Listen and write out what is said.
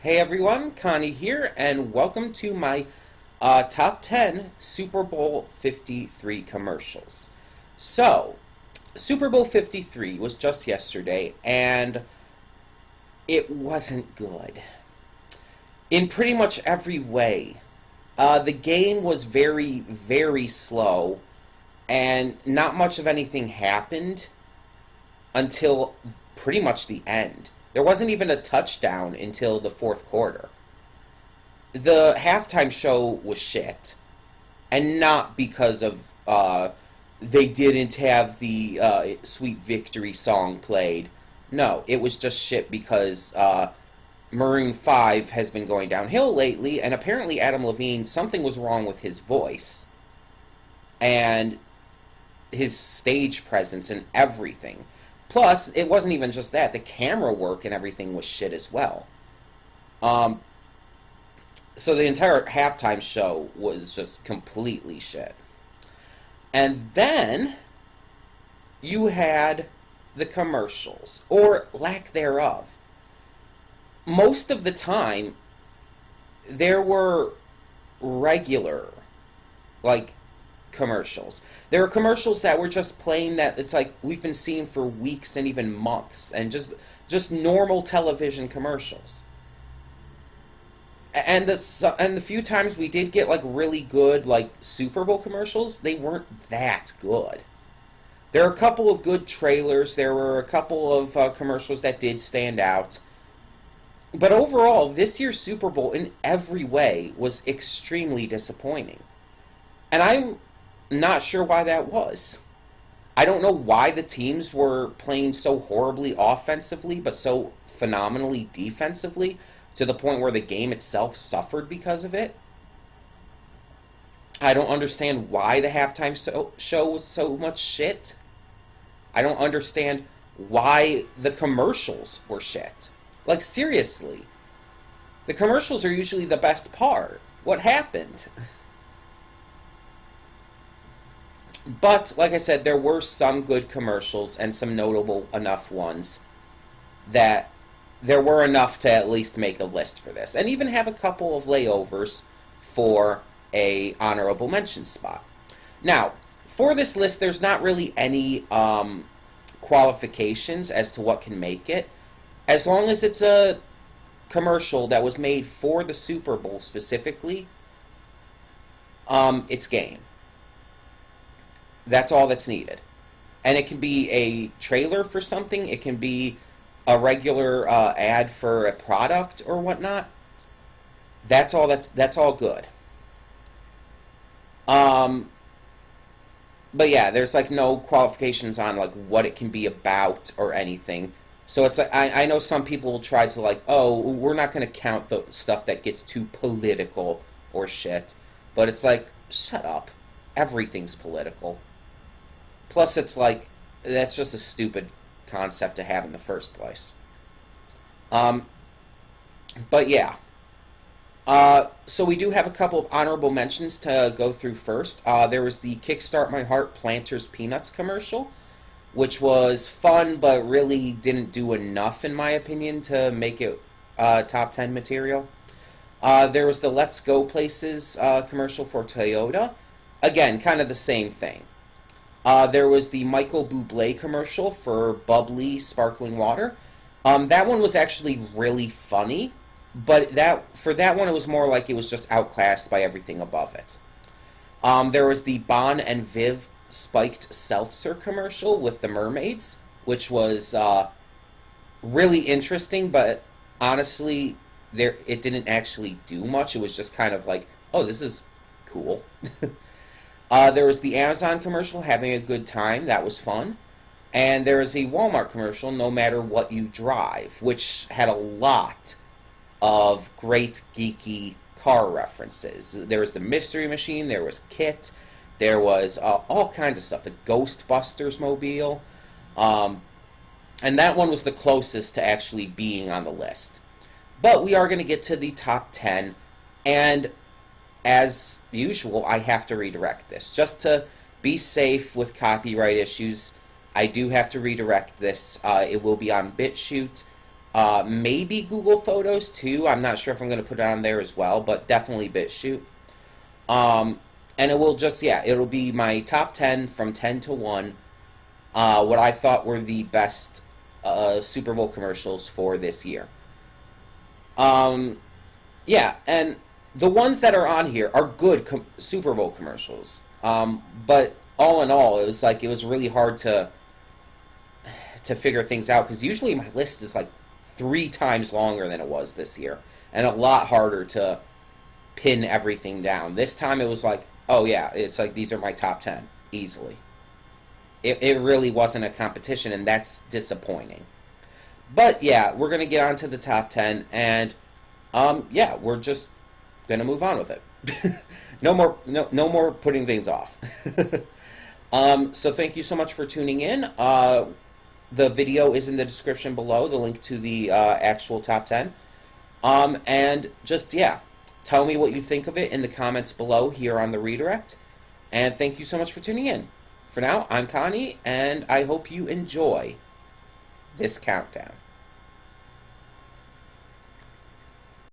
Hey everyone, Connie here, and welcome to my top 10 Super Bowl 53 commercials. So, Super Bowl 53 was just yesterday, and it wasn't good. In pretty much every way. The game was very, very slow, and not much of anything happened until pretty much the end. There wasn't even a touchdown until the fourth quarter. The halftime show was shit, and not because of they didn't have the Sweet Victory song played. No, it was just shit because Maroon 5 has been going downhill lately, and apparently Adam Levine, something was wrong with his voice and his stage presence and everything. Plus, it wasn't even just that. The camera work and everything was shit as well. Um, so the entire halftime show was just completely shit. And then you had the commercials, or lack thereof. Most of the time, there were regular, like, commercials. There are commercials that were just plain that it's like we've been seeing for weeks and even months, and just normal television commercials. And the few times we did get like really good like Super Bowl commercials, they weren't that good. There are a couple of good trailers. There were a couple of commercials that did stand out. But overall, this year's Super Bowl in every way was extremely disappointing. And I'm not sure why that was. I don't know why the teams were playing so horribly offensively, but so phenomenally defensively, to the point where the game itself suffered because of it. I don't understand why the halftime show was so much shit. I don't understand why the commercials were shit. Like, seriously. The commercials are usually the best part. What happened? But, like I said, there were some good commercials and some notable enough ones that there were enough to at least make a list for this. And even have a couple of layovers for a honorable mention spot. Now, for this list, there's not really any qualifications as to what can make it. As long as it's a commercial that was made for the Super Bowl specifically, it's game. That's all that's needed. And it can be a trailer for something. It can be a regular ad for a product or whatnot. That's all good. But yeah, there's like no qualifications on like what it can be about or anything. So it's like I know some people will try to like, oh, we're not going to count the stuff that gets too political or shit. But it's like, shut up. Everything's political. Plus, it's like, that's just a stupid concept to have in the first place. But yeah. So we do have a couple of honorable mentions to go through first. There was the Kickstart My Heart Planters Peanuts commercial, which was fun, but really didn't do enough, in my opinion, to make it top 10 material. There was the Let's Go Places commercial for Toyota. Again, kind of the same thing. There was the Michael Bublé commercial for bubbly sparkling water. That one was actually really funny, but for that one it was more like it was just outclassed by everything above it. There was the Bon and Viv spiked seltzer commercial with the mermaids, which was really interesting, but honestly, it didn't actually do much. It was just kind of like, oh, this is cool. There was the Amazon commercial, Having a Good Time. That was fun. And there was a Walmart commercial, No Matter What You Drive, which had a lot of great geeky car references. There was the Mystery Machine, there was KITT, there was all kinds of stuff. The Ghostbusters mobile. And that one was the closest to actually being on the list. But we are going to get to the top 10, and as usual, I have to redirect this. Just to be safe with copyright issues, I do have to redirect this. It will be on BitChute. Maybe Google Photos too. I'm not sure if I'm going to put it on there as well, but definitely BitChute. And it will just, yeah, it'll be my top 10 from 10 to 1, what I thought were the best Super Bowl commercials for this year. Yeah, and the ones that are on here are good Super Bowl commercials. But all in all, it was really hard to figure things out, because usually my list is like 3 times longer than it was this year, and a lot harder to pin everything down. This time it was like, oh yeah, it's like these are my top 10 easily. It really wasn't a competition, and that's disappointing. But yeah, we're gonna get on to the top 10, and yeah, we're just gonna move on with it. No more putting things off. So thank you so much for tuning in. The video is in the description below, the link to the actual top 10. And just, yeah, tell me what you think of it in the comments below here on the redirect. And thank you so much for tuning in. For now, I'm Connie, and I hope you enjoy this countdown.